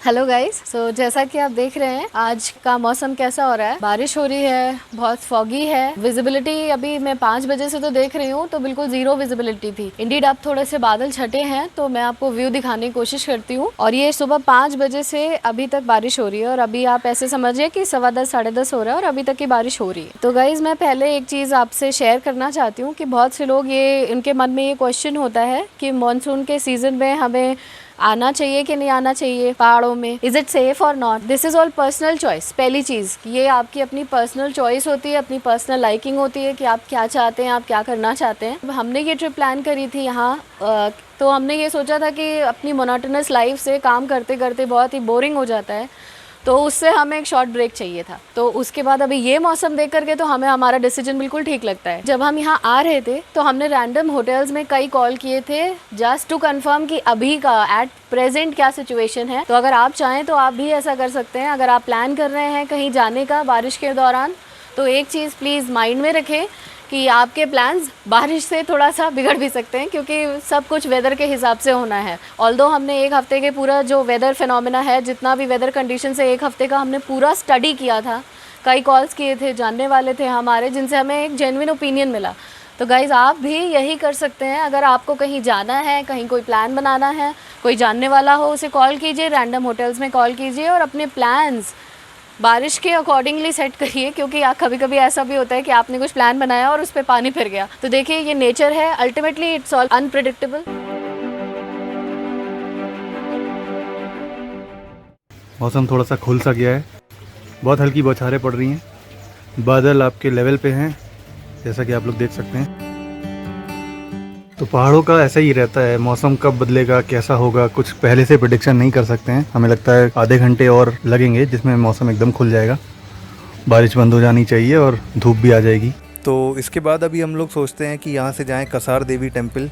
Hello guys. जैसा कि आप देख रहे हैं आज का मौसम कैसा हो रहा है, बारिश हो रही है, बहुत फॉगी है। विजिबिलिटी अभी मैं 5 बजे से तो देख रही हूँ तो बिल्कुल जीरो विजिबिलिटी थी। इंडीड अब थोड़े से बादल छटे हैं तो मैं आपको व्यू दिखाने की कोशिश करती हूँ। और ये सुबह 5 बजे से अभी तक बारिश हो रही है और अभी आप ऐसे समझिए कि 10:15 10:30 हो रहा है और अभी तक की बारिश हो रही है। तो गाइज मैं पहले एक चीज़ आपसे शेयर करना चाहती हूँ कि बहुत से लोग ये इनके मन में ये क्वेश्चन होता है कि मानसून के सीजन में हमें आना चाहिए कि नहीं आना चाहिए पहाड़ों में, इज इट सेफ और not. This is all personal choice. पहली चीज़ ये आपकी अपनी पर्सनल चॉइस होती है, अपनी पर्सनल लाइकिंग होती है कि आप क्या चाहते हैं, आप क्या करना चाहते हैं। हमने ये ट्रिप प्लान करी थी यहाँ तो हमने ये सोचा था कि अपनी मोनोटोनस लाइफ से काम करते करते बहुत ही बोरिंग हो जाता है, तो उससे हमें एक शॉर्ट ब्रेक चाहिए था। तो उसके बाद अभी ये मौसम देख करके तो हमें हमारा डिसीजन बिल्कुल ठीक लगता है। जब हम यहाँ आ रहे थे तो हमने रैंडम होटल्स में कई कॉल किए थे जस्ट टू कंफर्म कि अभी का एट प्रेजेंट क्या सिचुएशन है। तो अगर आप चाहें तो आप भी ऐसा कर सकते हैं। अगर आप प्लान कर रहे हैं कहीं जाने का बारिश के दौरान तो एक चीज़ प्लीज़ माइंड में रखें कि आपके प्लान्स बारिश से थोड़ा सा बिगड़ भी सकते हैं, क्योंकि सब कुछ वेदर के हिसाब से होना है। ऑल्दो हमने एक हफ्ते के पूरा जो वेदर फिनोमेना है, जितना भी वेदर कंडीशन है, एक हफ्ते का हमने पूरा स्टडी किया था। कई कॉल्स किए थे, जानने वाले थे हमारे, जिनसे हमें एक जेन्युइन ओपिनियन मिला। तो गाइज़ आप भी यही कर सकते हैं। अगर आपको कहीं जाना है, कहीं कोई प्लान बनाना है, कोई जानने वाला हो, उसे कॉल कीजिए, रैंडम होटल्स में कॉल कीजिए और अपने प्लान्स बारिश के अकॉर्डिंगली सेट करिए। क्योंकि कभी कभी ऐसा भी होता है कि आपने कुछ प्लान बनाया और उस पर पानी फिर गया। तो देखिए ये नेचर है, अल्टीमेटली इट्स ऑल अनप्रिडिक्टेबल। मौसम थोड़ा सा खुल सा गया है, बहुत हल्की बौछारें पड़ रही हैं, बादल आपके लेवल पे हैं जैसा कि आप लोग देख सकते हैं। तो पहाड़ों का ऐसा ही रहता है, मौसम कब बदलेगा, कैसा होगा, कुछ पहले से प्रेडिक्शन नहीं कर सकते हैं। हमें लगता है आधे घंटे और लगेंगे जिसमें मौसम एकदम खुल जाएगा, बारिश बंद हो जानी चाहिए और धूप भी आ जाएगी। तो इसके बाद अभी हम लोग सोचते हैं कि यहाँ से जाएं कसार देवी टेम्पल।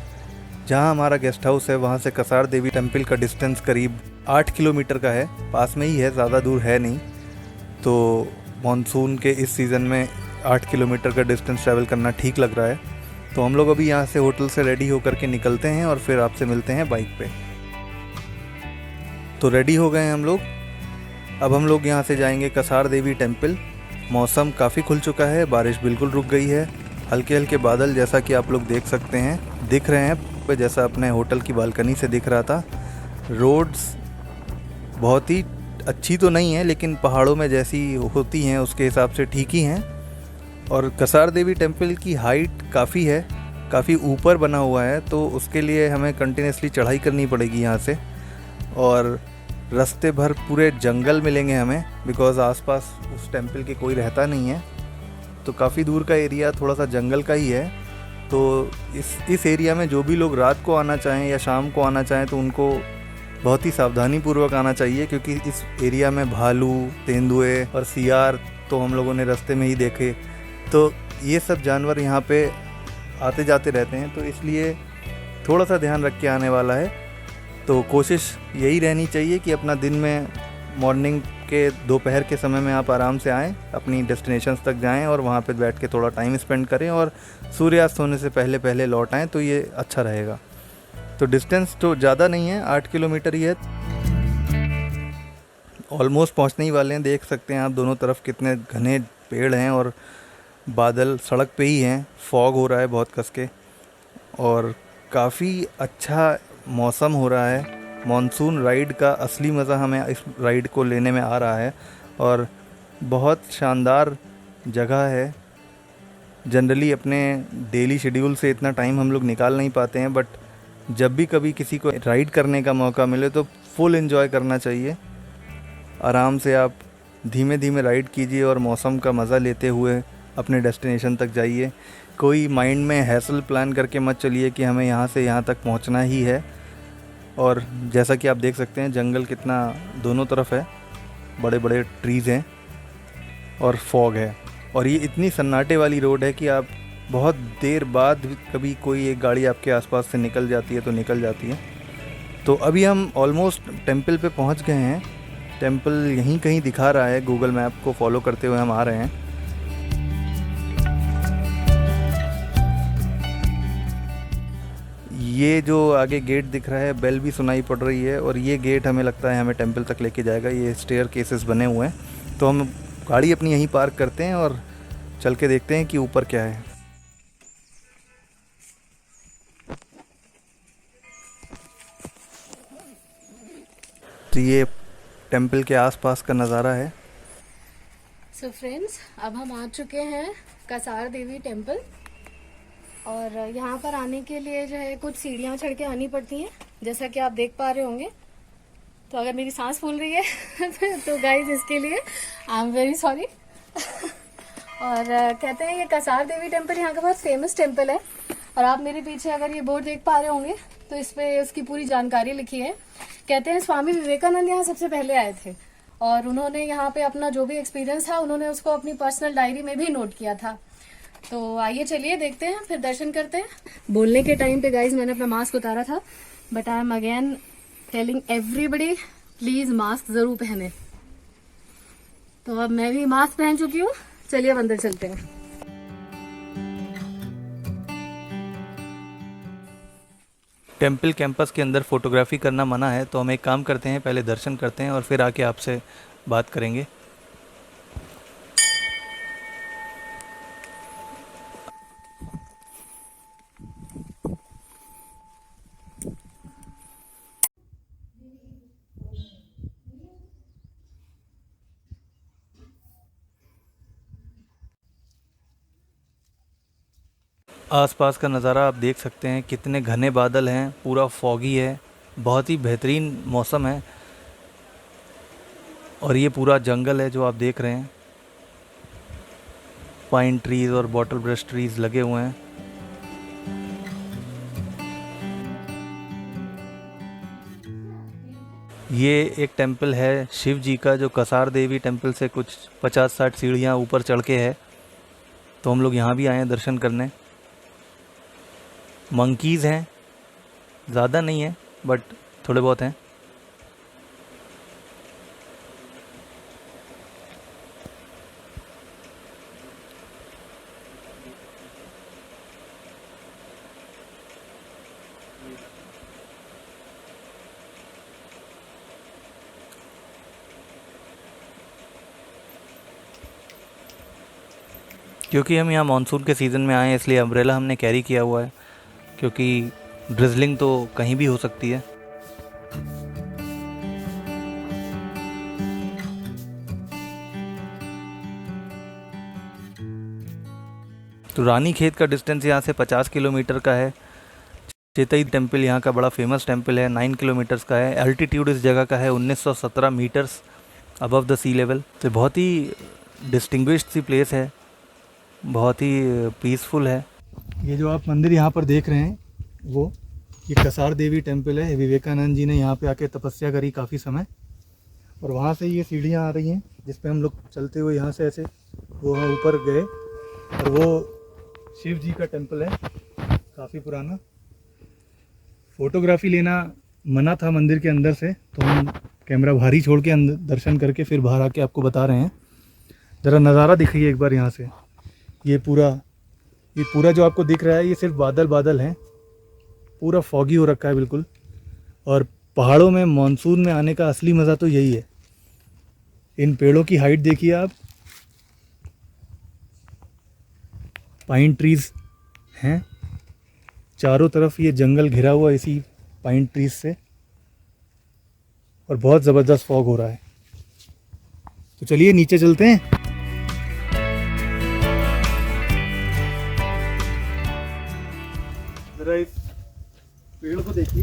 जहाँ हमारा गेस्ट हाउस है वहाँ से कसार देवी टेम्पल का डिस्टेंस करीब 8 किलोमीटर का है, पास में ही है, ज़्यादा दूर है नहीं। तो मॉनसून के इस सीज़न में 8 किलोमीटर का डिस्टेंस ट्रैवल करना ठीक लग रहा है। तो हम लोग अभी यहाँ से होटल से रेडी होकर के निकलते हैं और फिर आपसे मिलते हैं बाइक पे। तो रेडी हो गए हैं हम लोग। अब हम लोग यहाँ से जाएंगे कसार देवी टेम्पल। मौसम काफ़ी खुल चुका है, बारिश बिल्कुल रुक गई है। हल्के हल्के बादल जैसा कि आप लोग देख सकते हैं दिख रहे हैं, जैसा अपने होटल की बालकनी से दिख रहा था। रोड्स बहुत ही अच्छी तो नहीं है, लेकिन पहाड़ों में जैसी होती हैं उसके हिसाब से ठीक ही हैं। और कसार देवी टेम्पल की हाइट काफ़ी है, काफ़ी ऊपर बना हुआ है, तो उसके लिए हमें कंटिन्यूसली चढ़ाई करनी पड़ेगी यहाँ से। और रास्ते भर पूरे जंगल मिलेंगे हमें, बिकॉज़ आसपास उस टेम्पल के कोई रहता नहीं है। तो काफ़ी दूर का एरिया थोड़ा सा जंगल का ही है। तो इस एरिया में जो भी लोग रात को आना चाहें या शाम को आना चाहें तो उनको बहुत ही सावधानीपूर्वक आना चाहिए, क्योंकि इस एरिया में भालू, तेंदुए और सियार तो हम लोगों ने रास्ते में ही देखे। तो ये सब जानवर यहाँ पे आते जाते रहते हैं, तो इसलिए थोड़ा सा ध्यान रख के आने वाला है। तो कोशिश यही रहनी चाहिए कि अपना दिन में मॉर्निंग के दोपहर के समय में आप आराम से आएँ, अपनी डेस्टिनेशंस तक जाएं और वहाँ पे बैठ के थोड़ा टाइम स्पेंड करें और सूर्यास्त होने से पहले पहले लौट आएँ, तो ये अच्छा रहेगा। तो डिस्टेंस तो ज़्यादा नहीं है, 8 किलोमीटर ही है। ऑलमोस्ट पहुँचने ही वाले हैं। देख सकते हैं आप दोनों तरफ कितने घने पेड़ हैं और बादल सड़क पे ही हैं। फॉग हो रहा है बहुत कस के और काफ़ी अच्छा मौसम हो रहा है। मॉनसून राइड का असली मज़ा हमें इस राइड को लेने में आ रहा है और बहुत शानदार जगह है। जनरली अपने डेली शेड्यूल से इतना टाइम हम लोग निकाल नहीं पाते हैं, बट जब भी कभी किसी को राइड करने का मौका मिले तो फुल एंजॉय करना चाहिए। आराम से आप धीमे धीमे राइड कीजिए और मौसम का मज़ा लेते हुए अपने डेस्टिनेशन तक जाइए। कोई माइंड में हैसल प्लान करके मत चलिए कि हमें यहाँ से यहाँ तक पहुँचना ही है। और जैसा कि आप देख सकते हैं जंगल कितना दोनों तरफ है, बड़े बड़े ट्रीज़ हैं और फॉग है। और ये इतनी सन्नाटे वाली रोड है कि आप बहुत देर बाद कभी कोई एक गाड़ी आपके आसपास से निकल जाती है तो निकल जाती है। तो अभी हम ऑलमोस्ट टेम्पल पे पहुंच गए हैं। टेम्पल यहीं कहीं दिखा रहा है, गूगल मैप को फॉलो करते हुए हम आ रहे हैं। ये जो आगे गेट दिख रहा है, बेल भी सुनाई पड़ रही है, और ये गेट हमें लगता है हमें टेंपल तक लेके जाएगा। ये स्टेयर केसेस बने हुए हैं, तो हम गाड़ी अपनी यहीं पार्क करते हैं और चल के देखते हैं कि ऊपर क्या है। तो ये टेंपल के आसपास का नज़ारा है। सो फ्रेंड्स, अब हम आ चुके हैं कसार देवी टेम्पल, और यहाँ पर आने के लिए जो है कुछ सीढ़ियाँ चढ़ के आनी पड़ती हैं, जैसा कि आप देख पा रहे होंगे। तो अगर मेरी सांस फूल रही है तो गाइस इसके लिए आई एम वेरी सॉरी। और कहते हैं ये कसार देवी टेम्पल यहाँ का बहुत फेमस टेम्पल है, और आप मेरे पीछे अगर ये बोर्ड देख पा रहे होंगे तो इस पे उसकी पूरी जानकारी लिखी है। कहते हैं स्वामी विवेकानंद यहाँ सबसे पहले आए थे, और उन्होंने यहाँ पे अपना जो भी एक्सपीरियंस था उन्होंने उसको अपनी पर्सनल डायरी में भी नोट किया था। तो आइए चलिए देखते हैं, फिर दर्शन करते हैं। बोलने के टाइम पे गाइज मैंने अपना मास्क उतारा था, but I am again telling everybody please mask जरूर पहने। तो अब मैं भी मास्क पहन चुकी हूँ, चलिए अब अंदर चलते हैं। टेंपल कैंपस के अंदर फोटोग्राफी करना मना है, तो हम एक काम करते हैं, पहले दर्शन करते हैं और फिर आके आपसे बात करेंगे। आसपास का नज़ारा आप देख सकते हैं, कितने घने बादल हैं, पूरा फॉगी है, बहुत ही बेहतरीन मौसम है। और ये पूरा जंगल है जो आप देख रहे हैं, पाइन ट्रीज और बॉटल ब्रश ट्रीज लगे हुए हैं। ये एक टेंपल है शिव जी का, जो कसार देवी टेंपल से कुछ 50-60 सीढ़ियाँ ऊपर चढ़ के है। तो हम लोग यहाँ भी आए हैं दर्शन करने। मंकीज़ हैं, ज़्यादा नहीं है बट थोड़े बहुत हैं। क्योंकि हम यहाँ मानसून के सीज़न में आए हैं, इसलिए अम्ब्रेला हमने कैरी किया हुआ है, क्योंकि ड्रिजलिंग तो कहीं भी हो सकती है। तो रानी खेत का डिस्टेंस यहाँ से 50 किलोमीटर का है। चेतई टेंपल यहाँ का बड़ा फेमस टेंपल है, 9 किलोमीटर्स का है। एल्टीट्यूड इस जगह का है 1917 meters above the sea level. तो बहुत ही डिस्टिंग्विश्ड सी प्लेस है, बहुत ही पीसफुल है। ये जो आप मंदिर यहाँ पर देख रहे हैं वो ये कसार देवी टेम्पल है। विवेकानंद जी ने यहाँ पे आके तपस्या करी काफ़ी समय, और वहाँ से ये सीढ़ियाँ आ रही हैं जिस पे हम लोग चलते हुए यहाँ से ऐसे वो वहाँ ऊपर गए। और वो शिव जी का टेम्पल है, काफ़ी पुराना। फ़ोटोग्राफी लेना मना था मंदिर के अंदर से, तो हम कैमरा बाहर ही छोड़ के अंदर दर्शन करके फिर बाहर आके आपको बता रहे हैं। ज़रा नज़ारा दिखाइए एक बार यहाँ से। ये पूरा जो आपको दिख रहा है ये सिर्फ बादल बादल हैं, पूरा फॉगी हो रखा है बिल्कुल। और पहाड़ों में मानसून में आने का असली मज़ा तो यही है। इन पेड़ों की हाइट देखिए आप, पाइन ट्रीज़ हैं चारों तरफ, ये जंगल घिरा हुआ इसी पाइन ट्रीज़ से, और बहुत ज़बरदस्त फॉग हो रहा है। तो चलिए नीचे चलते हैं। जरा इस पेड़ को देखिए,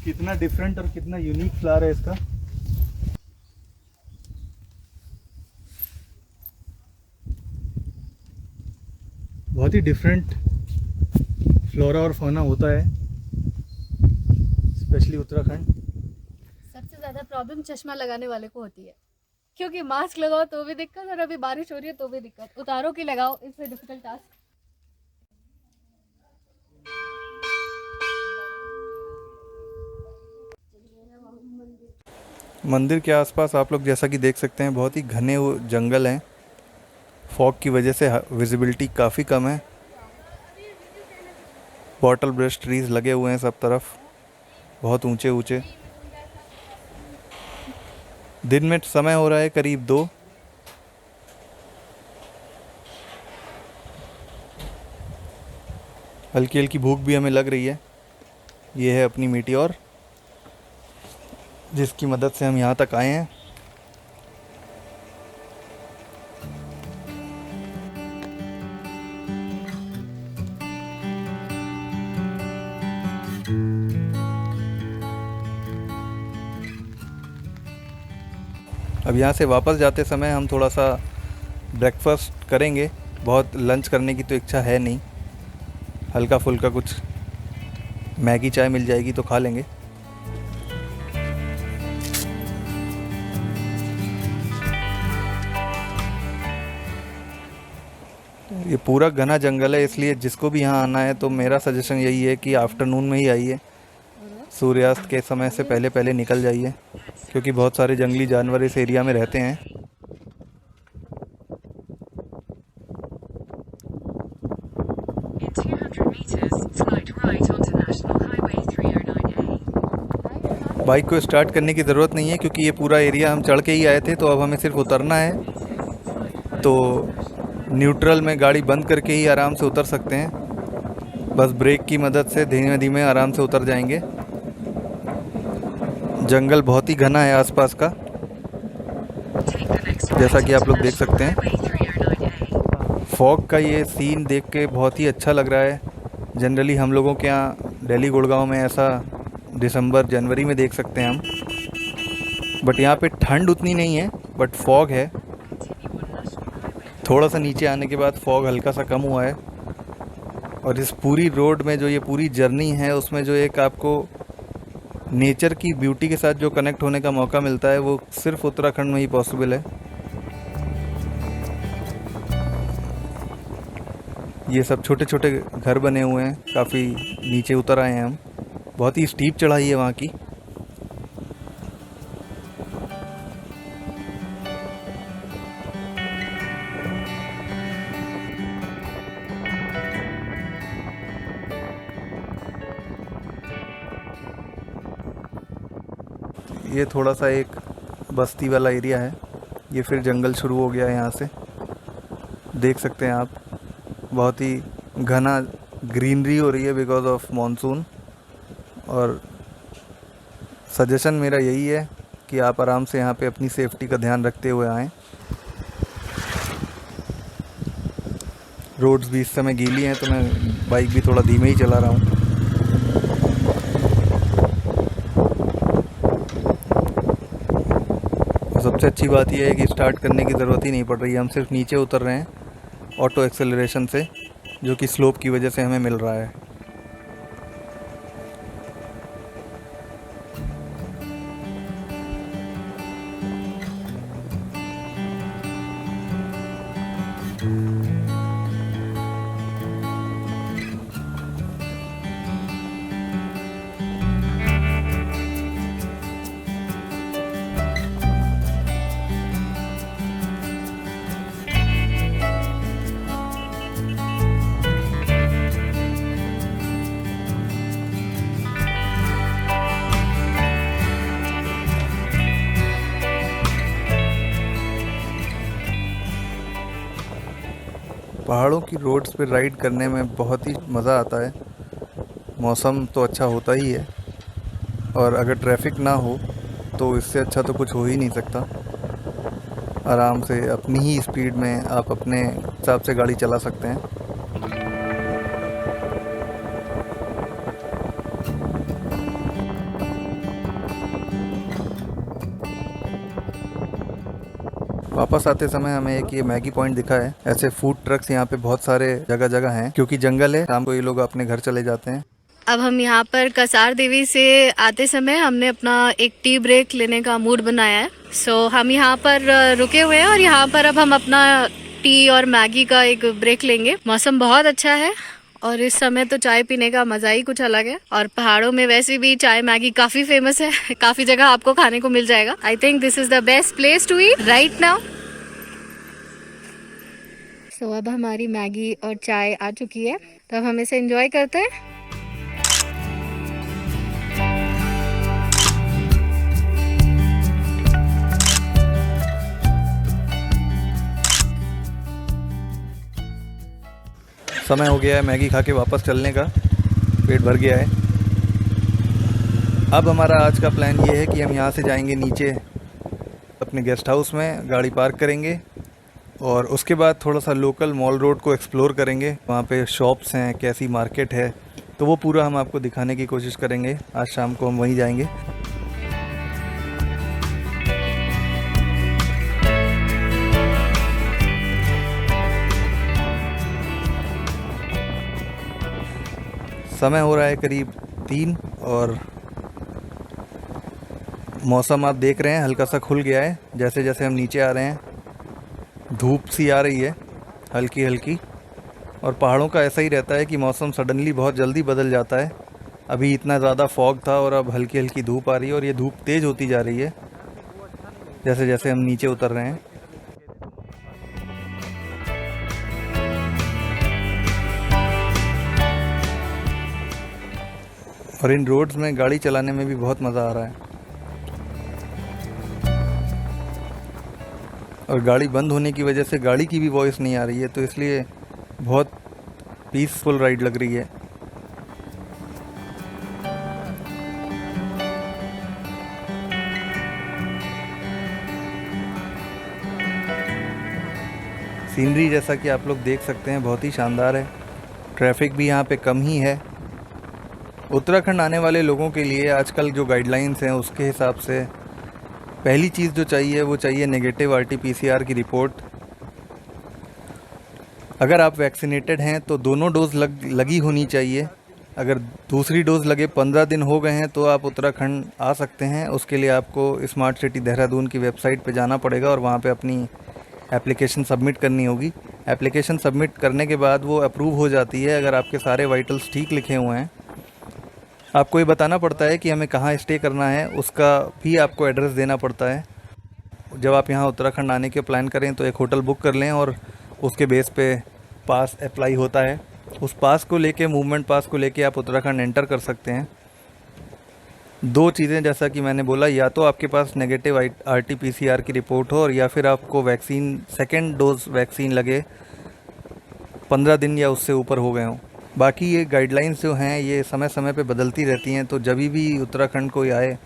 कितना डिफरेंट और कितना यूनिक फ्लावर है इसका। बहुत ही डिफरेंट फ्लोरा और फौना होता है, स्पेशली उत्तराखंड। सबसे ज्यादा प्रॉब्लम चश्मा लगाने वाले को होती है, क्योंकि मास्क लगाओ तो भी दिक्कत, और अभी बारिश हो रही है तो भी दिक्कत। उतारो कि लगाओ, इट्स अ डिफिकल्ट टास्क। मंदिर के आसपास आप लोग जैसा कि देख सकते हैं, बहुत ही घने जंगल हैं। फॉग की वजह से विजिबिलिटी काफ़ी कम है, बॉटल ब्रश ट्रीज लगे हुए हैं सब तरफ, बहुत ऊंचे ऊंचे। दिन में समय हो रहा है करीब 2। हल्की हल्की भूख भी हमें लग रही है। ये है अपनी मीटियोर, जिसकी मदद से हम यहाँ तक आए हैं। अब यहाँ से वापस जाते समय हम थोड़ा सा ब्रेकफास्ट करेंगे। बहुत लंच करने की तो इच्छा है नहीं, हल्का फुल्का कुछ मैगी चाय मिल जाएगी तो खा लेंगे। ये पूरा घना जंगल है, इसलिए जिसको भी यहाँ आना है तो मेरा सजेशन यही है कि आफ्टरनून में ही आइए। सूर्यास्त के समय से पहले पहले निकल जाइए, क्योंकि बहुत सारे जंगली जानवर इस एरिया में रहते हैं। In 200 meters, slide right onto National Highway 309A. Bike को स्टार्ट करने की ज़रूरत नहीं है, क्योंकि ये पूरा एरिया हम चढ़ के ही आए थे। तो अब हमें सिर्फ उतरना है, तो न्यूट्रल में गाड़ी बंद करके ही आराम से उतर सकते हैं। बस ब्रेक की मदद से धीमे धीमे आराम से उतर जाएंगे। जंगल बहुत ही घना है आसपास का, जैसा कि आप लोग देख सकते हैं। फॉग का ये सीन देख के बहुत ही अच्छा लग रहा है। जनरली हम लोगों के यहाँ दिल्ली गुड़गांव में ऐसा दिसंबर जनवरी में देख सकते हैं हम, बट यहाँ पे ठंड उतनी नहीं है, बट फॉग है। थोड़ा सा नीचे आने के बाद फॉग हल्का सा कम हुआ है। और इस पूरी रोड में जो ये पूरी जर्नी है, उसमें जो एक आपको नेचर की ब्यूटी के साथ जो कनेक्ट होने का मौका मिलता है, वो सिर्फ उत्तराखंड में ही पॉसिबल है। ये सब छोटे छोटे घर बने हुए हैं, काफ़ी नीचे उतर आए हैं हम। बहुत ही स्टीप चढ़ाई है वहाँ की। ये थोड़ा सा एक बस्ती वाला एरिया है। ये फिर जंगल शुरू हो गया है यहाँ से, देख सकते हैं आप। बहुत ही घना ग्रीनरी हो रही है बिकॉज ऑफ मॉनसून। और सजेशन मेरा यही है कि आप आराम से यहाँ पे अपनी सेफ्टी का ध्यान रखते हुए आएँ। रोड्स भी इस समय गीली हैं, तो मैं बाइक भी थोड़ा धीमे ही चला रहा हूँ। सबसे अच्छी बात यह है कि स्टार्ट करने की ज़रूरत ही नहीं पड़ रही है। हम सिर्फ नीचे उतर रहे हैं ऑटो एक्सेलरेशन से, जो कि स्लोप की वजह से हमें मिल रहा है। पहाड़ों की रोड्स पे राइड करने में बहुत ही मज़ा आता है। मौसम तो अच्छा होता ही है, और अगर ट्रैफिक ना हो तो इससे अच्छा तो कुछ हो ही नहीं सकता। आराम से अपनी ही स्पीड में आप अपने हिसाब से गाड़ी चला सकते हैं। वापस आते समय हमें एक ये मैगी पॉइंट दिखा है। ऐसे फूड ट्रक्स यहाँ पे बहुत सारे जगह जगह हैं, क्योंकि जंगल है। शाम को ये लोग अपने घर चले जाते हैं। अब हम यहाँ पर कसार देवी से आते समय हमने अपना एक टी ब्रेक लेने का मूड बनाया है। सो हम यहाँ पर रुके हुए हैं, और यहाँ पर अब हम अपना टी और मैगी का एक ब्रेक लेंगे। मौसम बहुत अच्छा है, और इस समय तो चाय पीने का मज़ा ही कुछ अलग है। और पहाड़ों में वैसे भी चाय मैगी काफ़ी फेमस है, काफ़ी जगह आपको खाने को मिल जाएगा। I think this is the best place to eat right now. So अब हमारी मैगी और चाय आ चुकी है, तो अब हम इसे एंजॉय करते हैं। समय हो गया है मैगी खा के वापस चलने का, पेट भर गया है। अब हमारा आज का प्लान ये है कि हम यहाँ से जाएंगे नीचे अपने गेस्ट हाउस में, गाड़ी पार्क करेंगे और उसके बाद थोड़ा सा लोकल मॉल रोड को एक्सप्लोर करेंगे। वहाँ पे शॉप्स हैं, कैसी मार्केट है, तो वो पूरा हम आपको दिखाने की कोशिश करेंगे। आज शाम को हम वहीं जाएंगे। समय हो रहा है करीब 3 और मौसम आप देख रहे हैं हल्का सा खुल गया है। जैसे जैसे हम नीचे आ रहे हैं धूप सी आ रही है हल्की हल्की, और पहाड़ों का ऐसा ही रहता है कि मौसम सडनली बहुत जल्दी बदल जाता है। अभी इतना ज़्यादा फॉग था और अब हल्की हल्की धूप आ रही है और ये धूप तेज़ होती जा रही है जैसे जैसे हम नीचे उतर रहे हैं। और इन रोड्स में गाड़ी चलाने में भी बहुत मज़ा आ रहा है। और गाड़ी बंद होने की वजह से गाड़ी की भी वॉइस नहीं आ रही है, तो इसलिए बहुत पीसफुल राइड लग रही है। सीनरी जैसा कि आप लोग देख सकते हैं बहुत ही शानदार है। ट्रैफिक भी यहाँ पे कम ही है। उत्तराखंड आने वाले लोगों के लिए आजकल जो गाइडलाइंस हैं उसके हिसाब से पहली चीज़ जो चाहिए वो चाहिए नेगेटिव RT-PCR की रिपोर्ट। अगर आप वैक्सीनेटेड हैं तो दोनों डोज लगी होनी चाहिए। अगर दूसरी डोज लगे 15 दिन हो गए हैं तो आप उत्तराखंड आ सकते हैं। उसके लिए आपको स्मार्ट सिटी देहरादून की वेबसाइट पे जाना पड़ेगा और वहाँ पे अपनी एप्लीकेशन सबमिट करनी होगी। एप्लीकेशन सबमिट करने के बाद वो अप्रूव हो जाती है अगर आपके सारे वाइटल्स ठीक लिखे हुए हैं। आपको ये बताना पड़ता है कि हमें कहाँ स्टे करना है, उसका भी आपको एड्रेस देना पड़ता है। जब आप यहाँ उत्तराखंड आने के प्लान करें तो एक होटल बुक कर लें और उसके बेस पे पास अप्लाई होता है। उस पास को लेके, मूवमेंट पास को लेके आप उत्तराखंड एंटर कर सकते हैं। 2 चीज़ें जैसा कि मैंने बोला, या तो आपके पास नेगेटिव RT-PCR की रिपोर्ट हो और या फिर आपको वैक्सीन सेकेंड डोज वैक्सीन लगे 15 दिन या उससे ऊपर हो गए हों। बाकी ये गाइडलाइंस जो हैं ये समय समय पे बदलती रहती हैं, तो जब भी उत्तराखंड कोई आए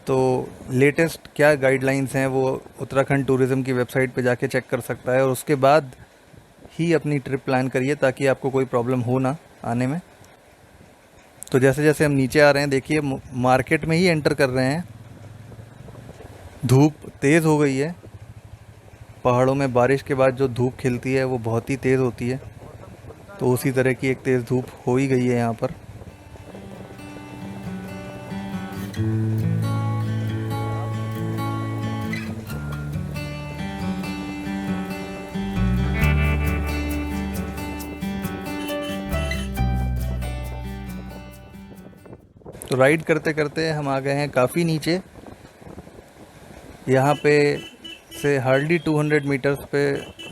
तो लेटेस्ट क्या गाइडलाइंस हैं वो उत्तराखंड टूरिज़्म की वेबसाइट पे जाके चेक कर सकता है और उसके बाद ही अपनी ट्रिप प्लान करिए ताकि आपको कोई प्रॉब्लम हो ना आने में। तो जैसे जैसे हम नीचे आ रहे हैं देखिए मार्केट में ही एंटर कर रहे हैं। धूप तेज़ हो गई है। पहाड़ों में बारिश के बाद जो धूप खिलती है वो बहुत ही तेज़ होती है, तो उसी तरह की एक तेज़ धूप हो ही गई है यहाँ पर। तो राइड करते करते हम आ गए हैं काफ़ी नीचे। यहाँ पे से हार्डली 200 मीटर्स पे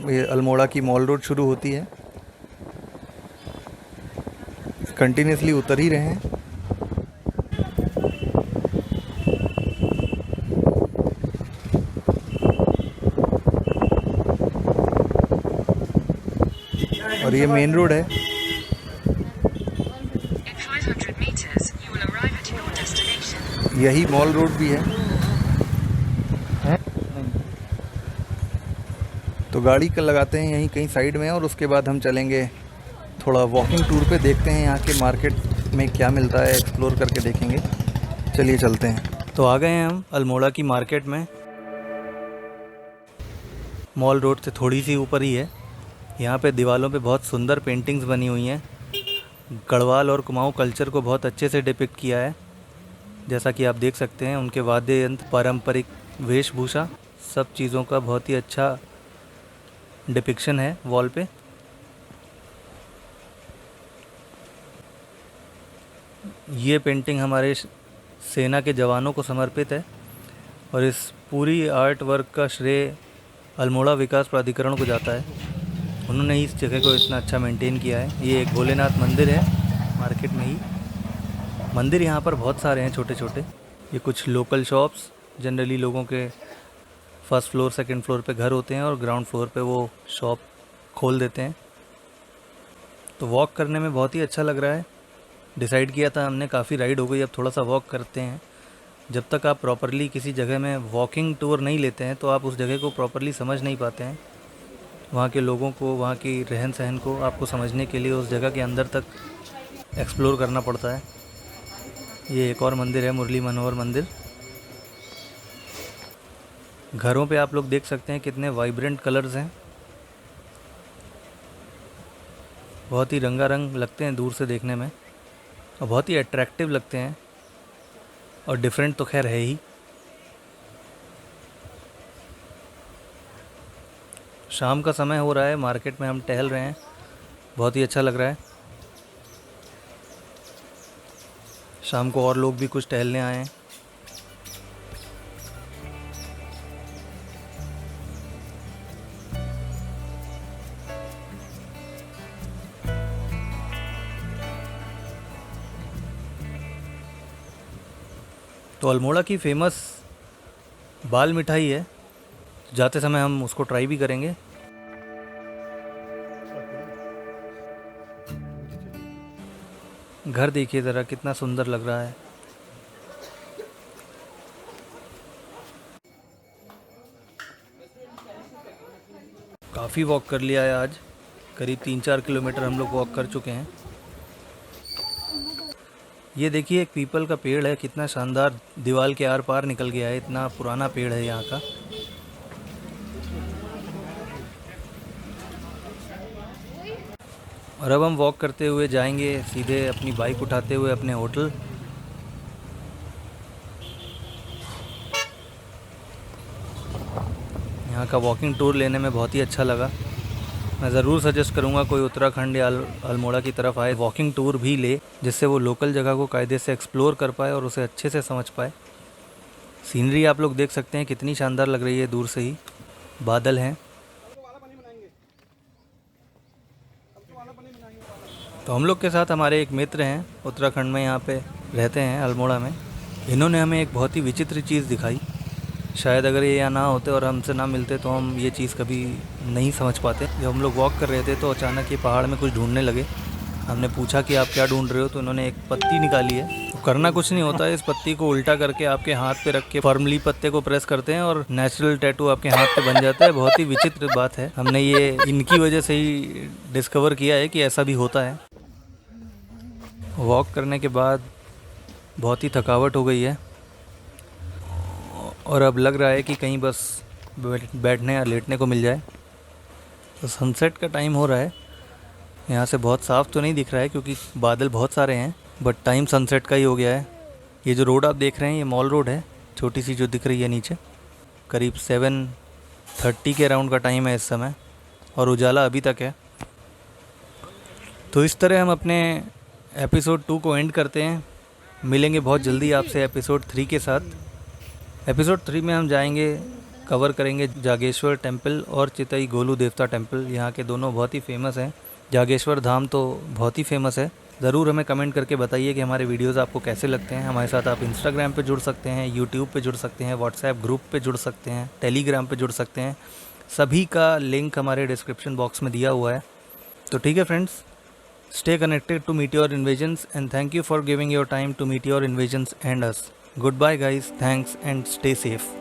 ये अल्मोड़ा की मॉल रोड शुरू होती है। कंटिन्यूसली उतर ही रहे हैं। और ये मेन रोड है। In 500 meters, you will arrive at your destination. यही मॉल रोड भी है। तो गाड़ी का लगाते हैं यहीं कहीं साइड में और उसके बाद हम चलेंगे थोड़ा वॉकिंग टूर पे। देखते हैं यहाँ के मार्केट में क्या मिलता है, एक्सप्लोर करके देखेंगे। चलिए चलते हैं। तो आ गए हैं हम अल्मोड़ा की मार्केट में। मॉल रोड से थोड़ी सी ऊपर ही है। यहाँ पे दीवारों पे बहुत सुंदर पेंटिंग्स बनी हुई हैं। गढ़वाल और कुमाऊँ कल्चर को बहुत अच्छे से डिपिक्ट किया है। जैसा कि आप देख सकते हैं उनके वाद्य यंत्र, पारंपरिक वेशभूषा, सब चीज़ों का बहुत ही अच्छा डिपिक्शन है वॉल पे। ये पेंटिंग हमारे सेना के जवानों को समर्पित है और इस पूरी आर्ट वर्क का श्रेय अल्मोड़ा विकास प्राधिकरण को जाता है। उन्होंने इस जगह को इतना अच्छा मेंटेन किया है। ये एक भोलेनाथ मंदिर है मार्केट में ही। मंदिर यहाँ पर बहुत सारे हैं छोटे छोटे। ये कुछ लोकल शॉप्स, जनरली लोगों के फर्स्ट फ्लोर सेकंड फ्लोर पे घर होते हैं और ग्राउंड फ्लोर पे वो शॉप खोल देते हैं। तो वॉक करने में बहुत ही अच्छा लग रहा है। डिसाइड किया था हमने, काफ़ी राइड हो गई, अब थोड़ा सा वॉक करते हैं। जब तक आप प्रॉपरली किसी जगह में वॉकिंग टूर नहीं लेते हैं तो आप उस जगह को प्रॉपरली समझ नहीं पाते हैं। वहाँ के लोगों को, वहाँ की रहन सहन को आपको समझने के लिए उस जगह के अंदर तक एक्सप्लोर करना पड़ता है। ये एक और मंदिर है, मुरली मनोहर मंदिर। घरों पे आप लोग देख सकते हैं कितने वाइब्रेंट कलर्स हैं, बहुत ही रंगारंग लगते हैं दूर से देखने में और बहुत ही अट्रैक्टिव लगते हैं और डिफरेंट तो खैर है ही। शाम का समय हो रहा है, मार्केट में हम टहल रहे हैं, बहुत ही अच्छा लग रहा है। शाम को और लोग भी कुछ टहलने आए हैं। तो अल्मोड़ा की फेमस बाल मिठाई है, जाते समय हम उसको ट्राई भी करेंगे। घर देखिए ज़रा कितना सुंदर लग रहा है। काफ़ी वॉक कर लिया है आज, करीब 3-4 किलोमीटर हम लोग वॉक कर चुके हैं। ये देखिए एक पीपल का पेड़ है, कितना शानदार, दीवार के आर पार निकल गया है, इतना पुराना पेड़ है यहाँ का। और अब हम वॉक करते हुए जाएंगे सीधे अपनी बाइक उठाते हुए अपने होटल। यहाँ का वॉकिंग टूर लेने में बहुत ही अच्छा लगा। मैं ज़रूर सजेस्ट करूँगा कोई उत्तराखंड या अल्मोड़ा की तरफ आए, वॉकिंग टूर भी ले, जिससे वो लोकल जगह को कायदे से एक्सप्लोर कर पाए और उसे अच्छे से समझ पाए। सीनरी आप लोग देख सकते हैं कितनी शानदार लग रही है, दूर से ही बादल हैं। तो हम लोग के साथ हमारे एक मित्र हैं, उत्तराखंड में यहाँ पे रहते हैं अल्मोड़ा में। इन्होंने हमें एक बहुत ही विचित्र चीज़ दिखाई। शायद अगर ये यहाँ ना होते और हमसे ना मिलते तो हम ये चीज़ कभी नहीं समझ पाते। जब हम लोग वॉक कर रहे थे तो अचानक ये पहाड़ में कुछ ढूंढने लगे। हमने पूछा कि आप क्या ढूंढ रहे हो, तो उन्होंने एक पत्ती निकाली है। तो करना कुछ नहीं होता है, इस पत्ती को उल्टा करके आपके हाथ पे रख के फर्मली पत्ते को प्रेस करते हैं और नेचुरल टैटू आपके हाथ पे बन जाता है। बहुत ही विचित्र बात है, हमने ये इनकी वजह से ही डिस्कवर किया है कि ऐसा भी होता है। वॉक करने के बाद बहुत ही थकावट हो गई है और अब लग रहा है कि कहीं बस बैठने या लेटने को मिल जाए। तो सनसेट का टाइम हो रहा है, यहाँ से बहुत साफ़ तो नहीं दिख रहा है क्योंकि बादल बहुत सारे हैं, बट टाइम सनसेट का ही हो गया है। ये जो रोड आप देख रहे हैं ये मॉल रोड है, छोटी सी जो दिख रही है नीचे। करीब 7:30 के अराउंड का टाइम है इस समय और उजाला अभी तक है। तो इस तरह हम अपने एपिसोड 2 को एंड करते हैं। मिलेंगे बहुत जल्दी आपसे एपिसोड 3 के साथ। एपिसोड 3 में हम जाएंगे, कवर करेंगे जागेश्वर टेम्पल और चितई गोलू देवता टेम्पल। यहाँ के दोनों बहुत ही फेमस हैं। जागेश्वर धाम तो बहुत ही फेमस है। ज़रूर हमें कमेंट करके बताइए कि हमारे वीडियोज़ आपको कैसे लगते हैं। हमारे साथ आप इंस्टाग्राम पे जुड़ सकते हैं, यूट्यूब पे जुड़ सकते हैं, व्हाट्सएप ग्रुप पे जुड़ सकते हैं, टेलीग्राम पे जुड़ सकते हैं। सभी का लिंक हमारे डिस्क्रिप्शन बॉक्स में दिया हुआ है। तो ठीक है friends, stay connected to Meteor Invasions and thank you for giving your time to Meteor Invasions and us. Goodbye guys, thanks and stay safe.